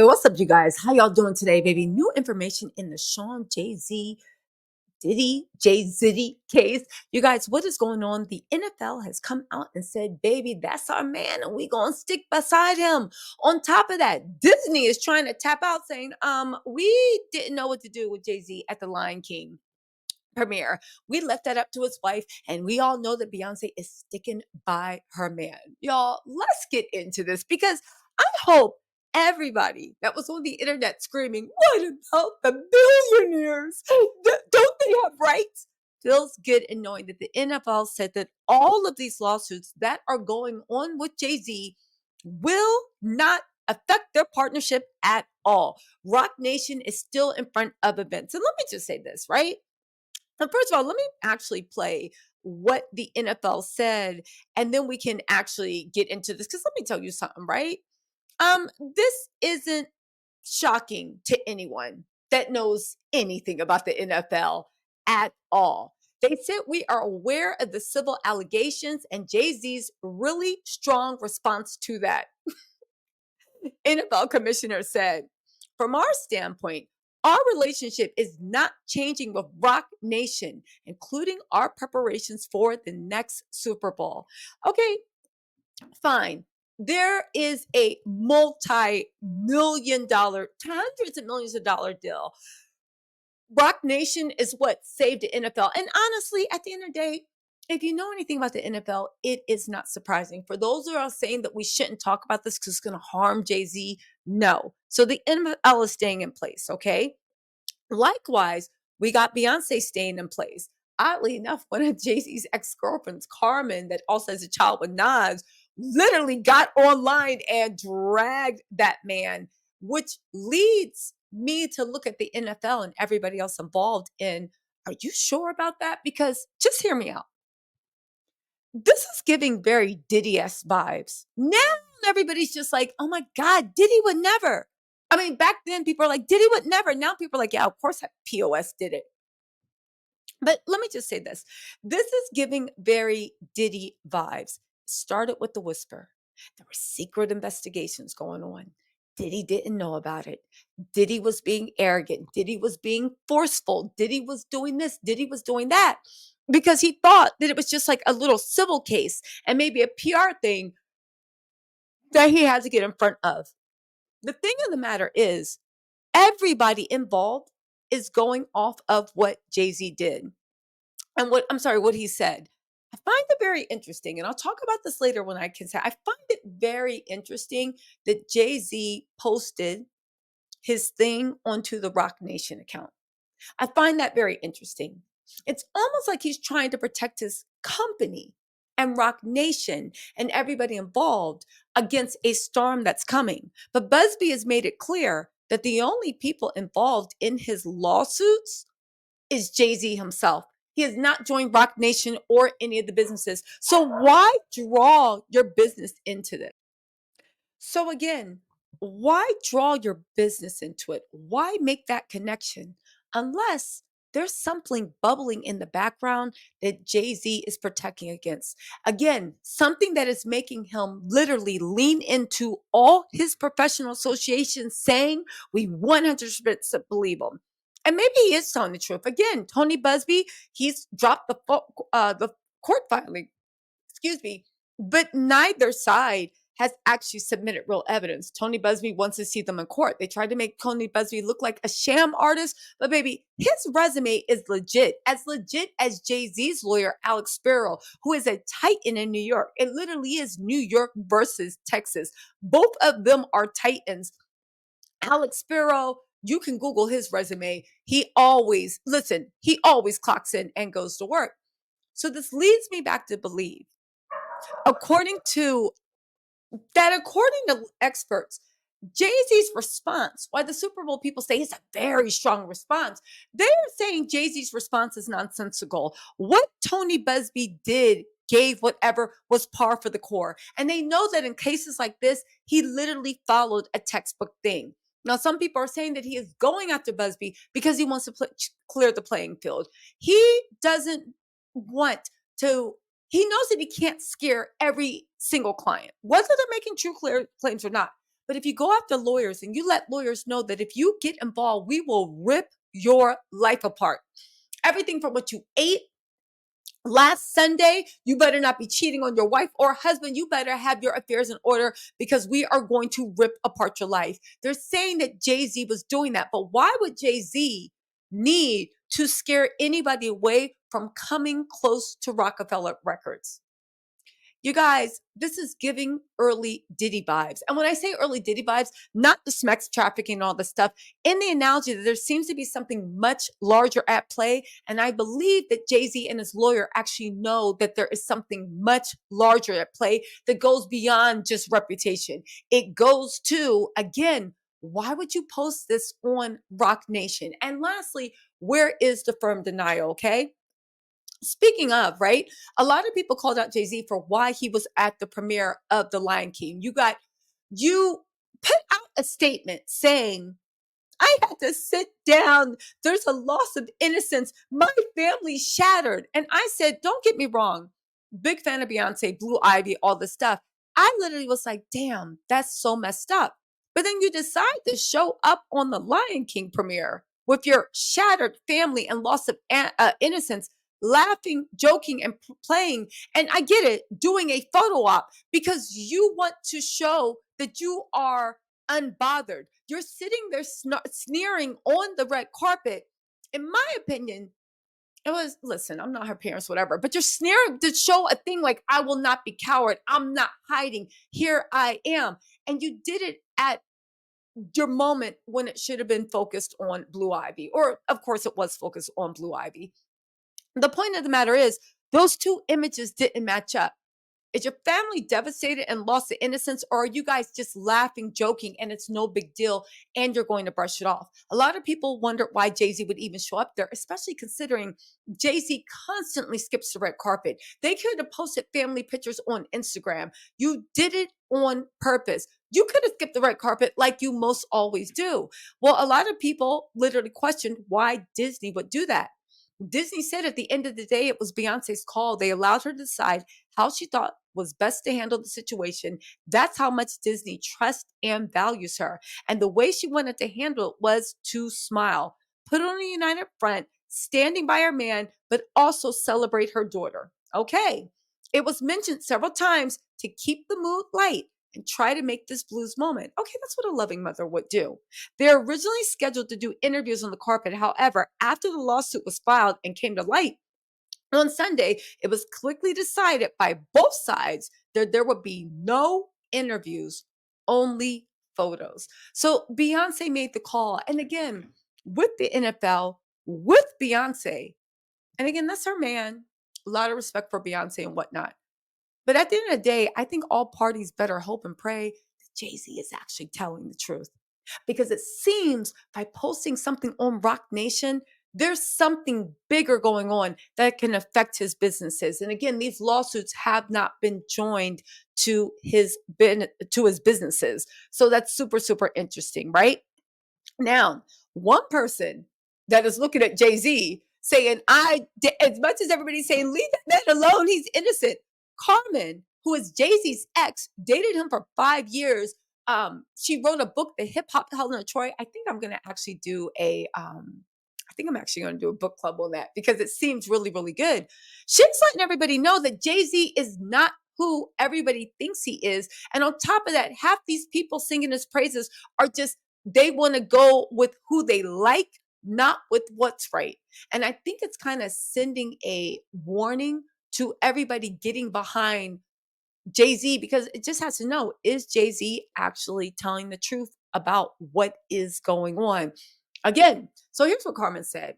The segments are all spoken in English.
what's up, you guys? How y'all doing today, baby? New information in the Sean Jay-Z Diddy Jay Z case. You guys, what is going on? The NFL has come out and said, baby, that's our man, and we gonna stick beside him. On top of that, Disney is trying to tap out, saying, we didn't know what to do with Jay-Z at the Lion King premiere. We left that up to his wife, and we all know that Beyonce is sticking by her man. Y'all, let's get into this because I hope everybody that was on the internet screaming, what about the billionaires? Don't they have rights? Feels good in knowing that the NFL said that all of these lawsuits that are going on with Jay-Z will not affect their partnership at all. Rock Nation is still in front of events. And let me just say this, right? Now, first of all, let me actually play what the NFL said, and then we can actually get into this. Because let me tell you something, right? This isn't shocking to anyone that knows anything about the NFL at all. They said we are aware of the civil allegations and Jay-Z's really strong response to that. NFL commissioner said, from our standpoint, our relationship is not changing with Rock Nation, including our preparations for the next Super Bowl. Okay, fine. There is a multi-million dollar, hundreds of millions of dollar deal. Rock Nation is what saved the NFL. And honestly, at the end of the day, if you know anything about the NFL, it is not surprising. For those who are saying that we shouldn't talk about this because it's going to harm Jay-Z, no. So the NFL is staying in place, okay? Likewise, we got Beyonce staying in place. Oddly enough, one of Jay-Z's ex-girlfriends, Carmen, that also has a child with Nas, literally got online and dragged that man, which leads me to look at the NFL and everybody else involved in, are you sure about that? Because just hear me out. This is giving very Diddy-esque vibes. Now everybody's just like, oh my God, Diddy would never. I mean, back then people are like, Diddy would never. Now people are like, yeah, of course that POS did it. But let me just say this. This is giving very Diddy vibes. Started with the whisper. There were secret investigations going on. Diddy didn't know about it. Diddy was being arrogant. Diddy was being forceful. Diddy was doing this. Diddy was doing that. Because he thought that it was just like a little civil case and maybe a PR thing that he had to get in front of. The thing of the matter is, everybody involved is going off of what Jay-Z did and what he said. I find it very interesting, and I'll talk about this later when I can say, I find it very interesting that Jay-Z posted his thing onto the Rock Nation account. I find that very interesting. It's almost like he's trying to protect his company and Rock Nation and everybody involved against a storm that's coming. But Busby has made it clear that the only people involved in his lawsuits is Jay-Z himself. He has not joined Rock Nation or any of the businesses. So why draw your business into this? So again, why draw your business into it? Why make that connection? Unless there's something bubbling in the background that Jay-Z is protecting against. Again, something that is making him literally lean into all his professional associations saying we 100% believe him. And maybe he is telling the truth. Again, Tony Busby, he's dropped the court filing, excuse me, but neither side has actually submitted real evidence. Tony Busby wants to see them in court. They tried to make Tony Busby look like a sham artist, but baby, his resume is legit as Jay-Z's lawyer, Alex Sparrow, who is a titan in New York. It literally is New York versus Texas. Both of them are titans. Alex Sparrow, you can Google his resume. He always clocks in and goes to work. So this leads me back to believe, according to experts, Jay-Z's response, why the Super Bowl people say it's a very strong response, they're saying Jay-Z's response is nonsensical. What Tony Busby did gave whatever was par for the core. And they know that in cases like this, he literally followed a textbook thing. Now, some people are saying that he is going after Busby because he wants to clear the playing field. He doesn't want to. He knows that he can't scare every single client, whether they're making true clear claims or not. But if you go after lawyers and you let lawyers know that if you get involved, we will rip your life apart. Everything from what you ate last Sunday, you better not be cheating on your wife or husband. You better have your affairs in order because we are going to rip apart your life. They're saying that Jay-Z was doing that, but why would Jay-Z need to scare anybody away from coming close to Rockefeller Records? You guys, this is giving early Diddy vibes. And when I say early Diddy vibes, not the sex trafficking and all this stuff, in the analogy that there seems to be something much larger at play. And I believe that Jay-Z and his lawyer actually know that there is something much larger at play that goes beyond just reputation. It goes to, again, why would you post this on Rock Nation? And lastly, where is the firm denial? Okay. Speaking of, right, a lot of people called out Jay-Z for why he was at the premiere of The Lion King. You put out a statement saying, I had to sit down. There's a loss of innocence. My family's shattered. And I said, don't get me wrong. Big fan of Beyonce, Blue Ivy, all this stuff. I literally was like, damn, that's so messed up. But then you decide to show up on the Lion King premiere with your shattered family and loss of innocence, laughing, joking, and playing. And I get it, doing a photo op because you want to show that you are unbothered. You're sitting there sneering on the red carpet. In my opinion, it was, listen, I'm not her parents, whatever, but you're sneering to show a thing like, I will not be coward. I'm not hiding. Here I am. And you did it at your moment when it should have been focused on Blue Ivy. Or, of course, it was focused on Blue Ivy. The point of the matter is, those two images didn't match up. Is your family devastated and lost the innocence, or are you guys just laughing, joking, and it's no big deal and you're going to brush it off? A lot of people wonder why Jay-Z would even show up there, especially considering Jay-Z constantly skips the red carpet. They could have posted family pictures on Instagram. You did it on purpose. You could have skipped the red carpet like you most always do. Well, a lot of people literally questioned why Disney would do that. Disney said at the end of the day, it was Beyonce's call. They allowed her to decide how she thought was best to handle the situation. That's how much Disney trusts and values her. And the way she wanted to handle it was to smile, put on a united front, standing by her man, but also celebrate her daughter. Okay. It was mentioned several times to keep the mood light and try to make this blues moment. Okay, that's what a loving mother would do. They're originally scheduled to do interviews on the carpet. However, after the lawsuit was filed and came to light, on Sunday, it was quickly decided by both sides that there would be no interviews, only photos. So Beyonce made the call. And again, with the NFL, with Beyonce, and again, that's her man. A lot of respect for Beyonce and whatnot. But at the end of the day, I think all parties better hope and pray that Jay-Z is actually telling the truth. Because it seems by posting something on Rock Nation, there's something bigger going on that can affect his businesses. And again, these lawsuits have not been joined to his businesses. So that's super, super interesting, right? Now, one person that is looking at Jay-Z saying, as much as everybody's saying, leave that man alone, he's innocent. Carmen, who is Jay-Z's ex, dated him for 5 years. She wrote a book, The Hip Hop Helen of Troy. I think I'm gonna actually do a book club on that because it seems really, really good. She's letting everybody know that Jay-Z is not who everybody thinks he is. And on top of that, half these people singing his praises are just, they want to go with who they like, not with what's right. And I think it's kind of sending a warning to everybody getting behind Jay-Z because it just has to know, is Jay-Z actually telling the truth about what is going on? Again, so here's what Carmen said.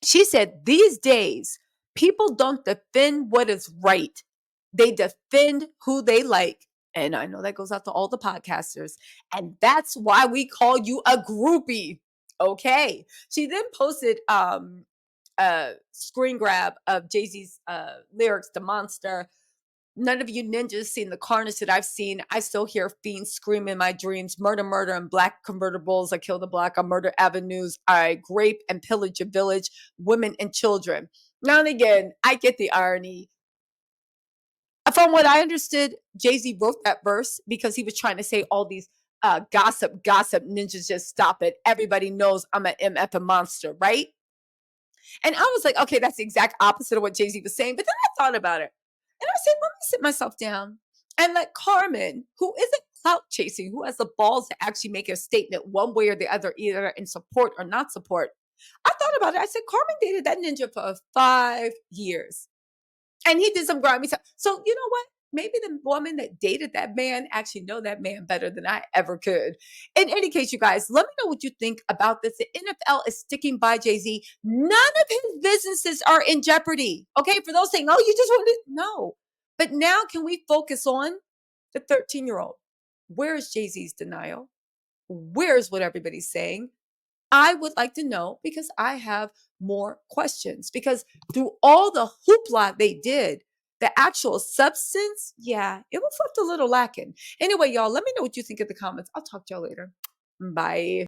She said, these days, people don't defend what is right. They defend who they like. And I know that goes out to all the podcasters. And that's why we call you a groupie. Okay. She then posted a screen grab of Jay-Z's lyrics, The Monster. None of you ninjas seen the carnage that I've seen. I still hear fiends scream in my dreams. Murder, murder, and black convertibles. I kill the black on murder avenues. I grape and pillage a village, women and children. Now and again, I get the irony. From what I understood, Jay-Z wrote that verse because he was trying to say all these gossip ninjas, just stop it. Everybody knows I'm an MF a monster, right? And I was like, okay, that's the exact opposite of what Jay-Z was saying. But then I thought about it. And I said, let me sit myself down and let Carmen, who isn't clout chasing, who has the balls to actually make a statement one way or the other, either in support or not support. I thought about it. I said, Carmen dated that ninja for 5 years. And he did some grimy stuff. So you know what? Maybe the woman that dated that man actually know that man better than I ever could. In any case, you guys, let me know what you think about this. The NFL is sticking by Jay-Z. None of his businesses are in jeopardy. Okay, for those saying, "Oh, you just wanted," no. But now, can we focus on the 13-year-old? Where is Jay-Z's denial? Where's what everybody's saying? I would like to know because I have more questions. Because through all the hoopla they did, the actual substance, yeah, it was left a little lacking. Anyway, y'all, let me know what you think in the comments. I'll talk to y'all later. Bye.